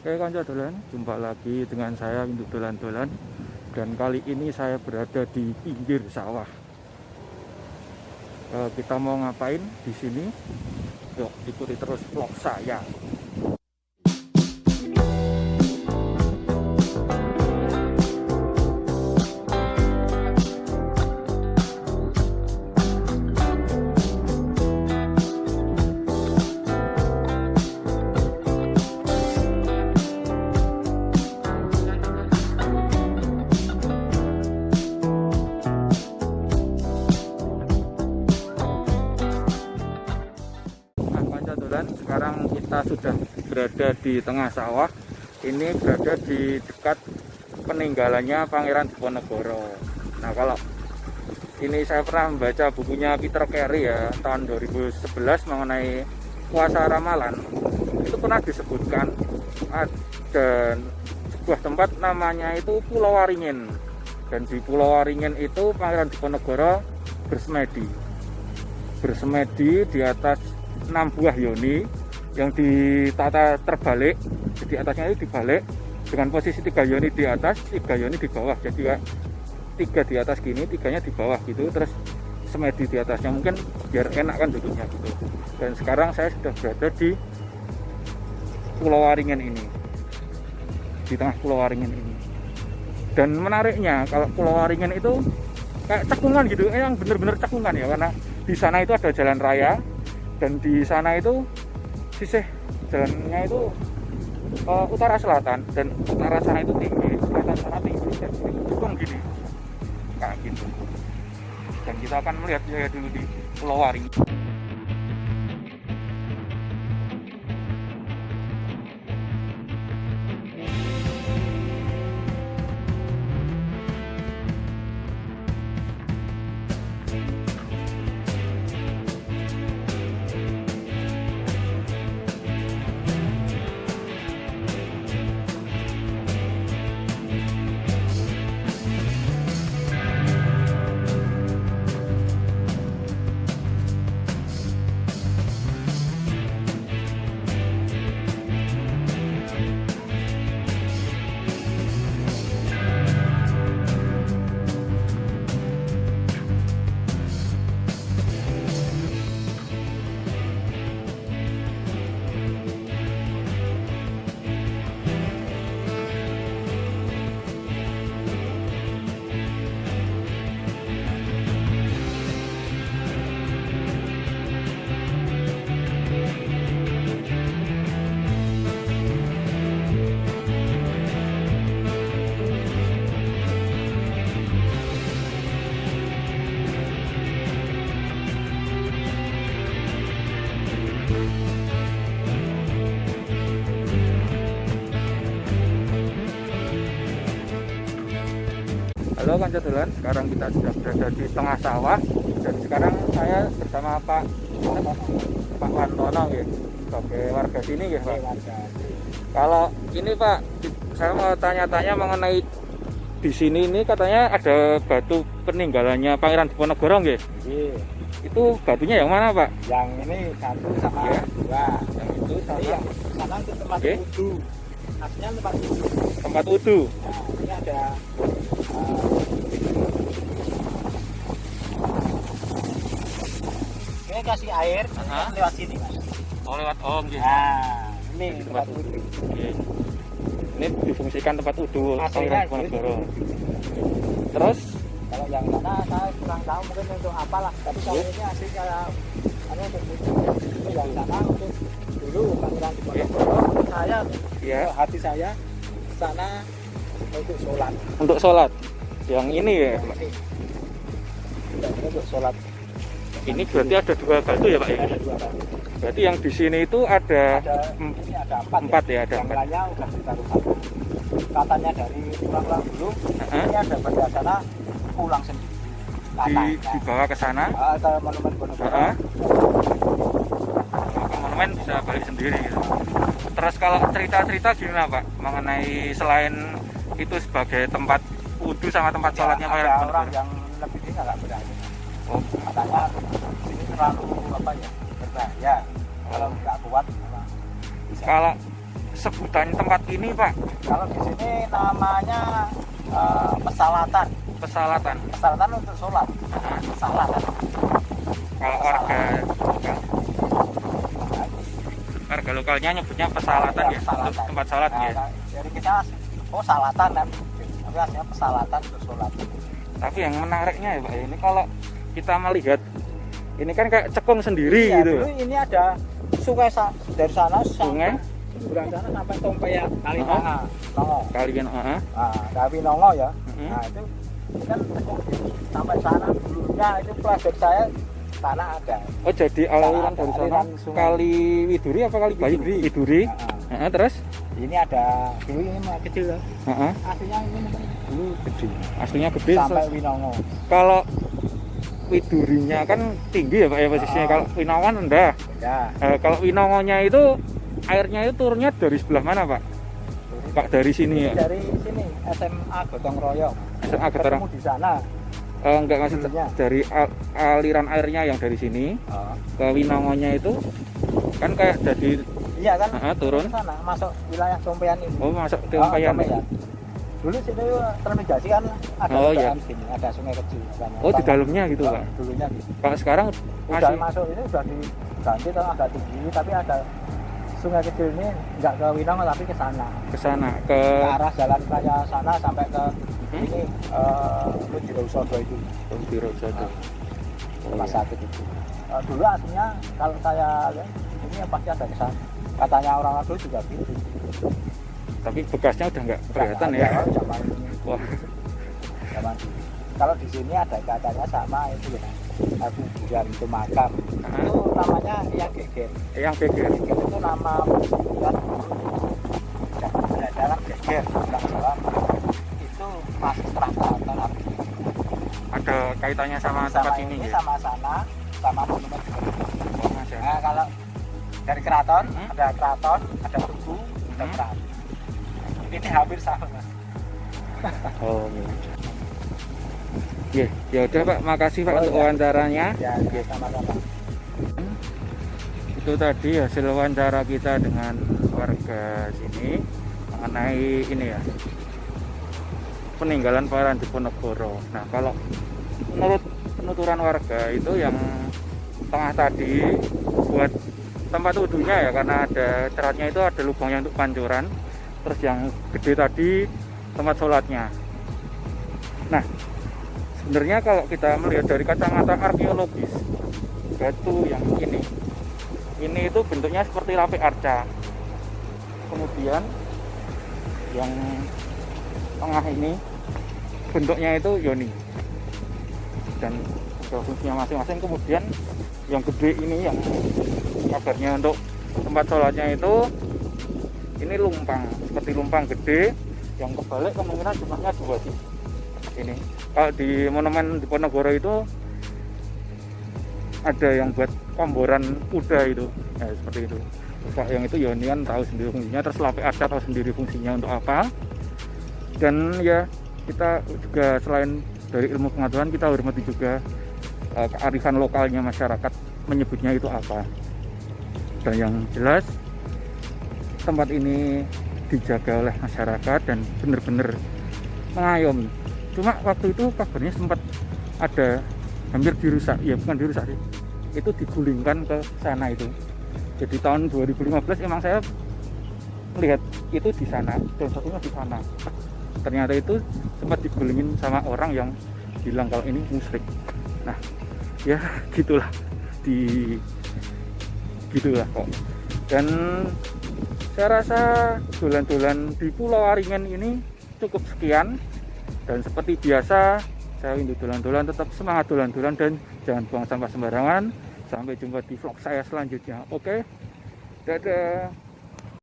Oke kanca dolan, jumpa lagi dengan saya untuk dolan-dolan. Dan kali ini saya berada di pinggir sawah. Kita mau ngapain di sini? Yuk ikuti terus vlog saya. Sekarang kita sudah berada di tengah sawah. Ini berada di dekat peninggalannya Pangeran Diponegoro. Nah, kalau ini saya pernah membaca bukunya Peter Carey ya, tahun 2011 mengenai Kuasa Ramalan. Itu pernah disebutkan ada sebuah tempat namanya itu Pulau Waringin. Dan di Pulau Waringin itu Pangeran Diponegoro bersemedi di atas 6 buah yoni yang ditata terbalik. Jadi atasnya itu dibalik dengan posisi 3 yoni di atas, 3 yoni di bawah. Jadi 3 di atas gini, 3-nya di bawah gitu, terus semedi di atasnya, mungkin biar enak kan duduknya gitu. Dan sekarang saya sudah berada di Pulau Waringin ini, di tengah Pulau Waringin ini. Dan menariknya kalau Pulau Waringin itu kayak cekungan gitu, yang bener-bener cekungan ya, karena di sana itu ada jalan raya. Dan di sana itu sisih jalannya itu utara selatan, dan utara sana itu tinggi, selatan sana tinggi, dan cekung gini kayak gitu. Dan kita akan melihat ya dulu di Pulau Waringin. Halo kanca dolan, sekarang kita sudah berada di tengah sawah. Dan sekarang saya bersama Pak Wantono ya, sebagai warga sini ya Pak. Kalau ini Pak, saya mau tanya-tanya mengenai di sini ini katanya ada batu peninggalannya Pangeran Diponegoro nggih? Iya. Itu batunya yang mana Pak? Yang ini satu sama Ya. dua. Yang itu sama Yang sana itu tempat Oke. wudhu. Aslinya tempat wudhu. tempat wudhu. Nah, ini ada ini kasih air, ini Aha. kan lewat sini Mas. Oh lewat nggih. Nah, ini Jadi tempat wudhu. Nggih. Ini difungsikan tempat wudhu Aslinya Pangeran gitu. Diponegoro. Terus Kalau yang sana saya kurang tahu mungkin untuk apa lah. Tapi kalau Iya. ini asli kayak untuk wudhu. Ini yang sana untuk dulu Pangeran Diponegoro. Saya ya hati saya sana untuk sholat. untuk sholat. Yang ini ya Pak. Ini untuk sholat. Ini berarti ada 2 batu ya Pak ya? Ada dua kali. Berarti yang di sini itu ada Ini ada empat ya, ada yang empat. lainnya udah ditaruh satu. Katanya dari pulang dulu. Heeh. Ini ada benda sana pulang sendiri. Dibawa ke sana. Ke monumen Ponorogo. Heeh. Ke monumen bisa balik sendiri gitu. Terus kalau cerita-cerita gimana Pak mengenai selain itu sebagai tempat wudhu sama tempat sholatnya Pangeran Ada orang Diponegoro? yang lebih ini nggak berani. Oh, Katanya sini terlalu apa ya berbahaya. Kalau nggak kuat bisa. kalau sebutan tempat ini, Pak? Kalau di sini namanya pesalatan. Pesalatan. Pesalatan untuk sholat. Pesalatan. Kalau warga lokalnya nyebutnya pesalatan ya, untuk tempat salat ya. Jadi kita salatan kan, tapi artinya pesalatan untuk sholat. Tapi yang menariknya ya Pak, ini kalau kita melihat ini kan kayak cekung sendiri Iya, gitu. dulu ini ada sungai dari sana Sungai seberang sana sampai Tompeya Kali Nongo. kalian Kali Nongo ya. Nah itu kan sampai sana dulunya itu pelajar saya tanah ada. Oh jadi aliran dari sana Kali Widuri apa Kali Bayu? Widuri. Terus ini ada dulu ini masih kecil ya. Aslinya ini dulu gede. Aslinya gede sampai Winongo. Kalau Widurinya kan tinggi ya Pak ya posisinya. Kalau Winongo rendah. Ya. Kalau Winongonya itu airnya itu turunnya dari sebelah mana Pak? Pak dari sini ya? Dari sini SMA Gotong Royong. SMA Gotong Royong di sana. Enggak maksud dari aliran airnya yang dari sini ke Winongonya itu kan kayak jadi iya kan turun ke sana masuk wilayah Tompeyan ini. Oh masuk Tompeyan. Dulu situ termigrasi kan ada sini, ada sungai kecil. Oh di dalamnya gitu Pak? Dulunya gitu. Kalau sekarang masih masuk ini sudah diganti atau agak tinggi tapi ada sungai kecil ini nggak ke Winongo tapi ke sana. Ke arah jalan raya sana sampai ke ini Wijirosodo itu. Wijirosodo. Rumah sakit itu. Dulu aslinya kalau saya lihat ini yang pasti ada kesan. Katanya orang dulu juga gitu. Tapi bekasnya udah nggak kelihatan ya. Wah. Kalau di sini ada katanya sama itu ya. Aku bukan itu makam. Itu namanya Eyang Geger. Eyang Geger. Geger itu nama bukan dalam Geger bilang Jawa itu masih kerajaan Arab. Ada kaitannya sama tempat ini ya? Sama sana, sama monumen. Nah, kalau dari keraton ada keraton, ada tugu, ada keraton. Ini hampir sama Mas. Oh iya. Ya udah Pak, makasih Pak untuk wawancaranya. Ya, sama-sama. Itu tadi hasil wawancara kita dengan warga sini mengenai ini ya, peninggalan Pangeran Diponegoro. Nah kalau menurut penuturan warga itu yang tengah tadi buat tempat wudhunya ya, karena ada ceratnya itu ada lubangnya untuk pancuran. Terus yang gede tadi tempat sholatnya. Nah sebenarnya kalau kita melihat dari kacamata arkeologis, batu yang ini itu bentuknya seperti lapik arca. Kemudian yang tengah ini bentuknya itu yoni dan fungsinya masing-masing. Kemudian yang gede ini yang kabarnya untuk tempat sholatnya itu ini lumpang, seperti lumpang gede yang kebalik, kemungkinan jumlahnya 2 sih ini. Kalau di monumen Diponegoro itu ada yang buat komboran kuda itu ya, seperti itu. Terus yang itu yonian tahu sendiri fungsinya, terus lapik arca tahu sendiri fungsinya untuk apa. Dan ya kita juga selain dari ilmu pengetahuan, kita hormati juga kearifan lokalnya masyarakat menyebutnya itu apa. Dan yang jelas tempat ini dijaga oleh masyarakat dan benar-benar mengayomi. Cuma waktu itu kabarnya sempat ada hampir dirusak, ya bukan dirusak sih, itu digulingkan ke sana itu. Jadi tahun 2015 emang saya melihat itu di sana dan satunya di sana. Ternyata itu sempat digulingin sama orang yang bilang kalau ini musyrik. Nah ya gitulah kok. Dan saya rasa dolan-dolan di Pulau Waringin ini cukup sekian. Dan seperti biasa saya windu dolan-dolan, tetap semangat dolan-dolan dan jangan buang sampah sembarangan. Sampai jumpa di vlog saya selanjutnya. Oke, dadah.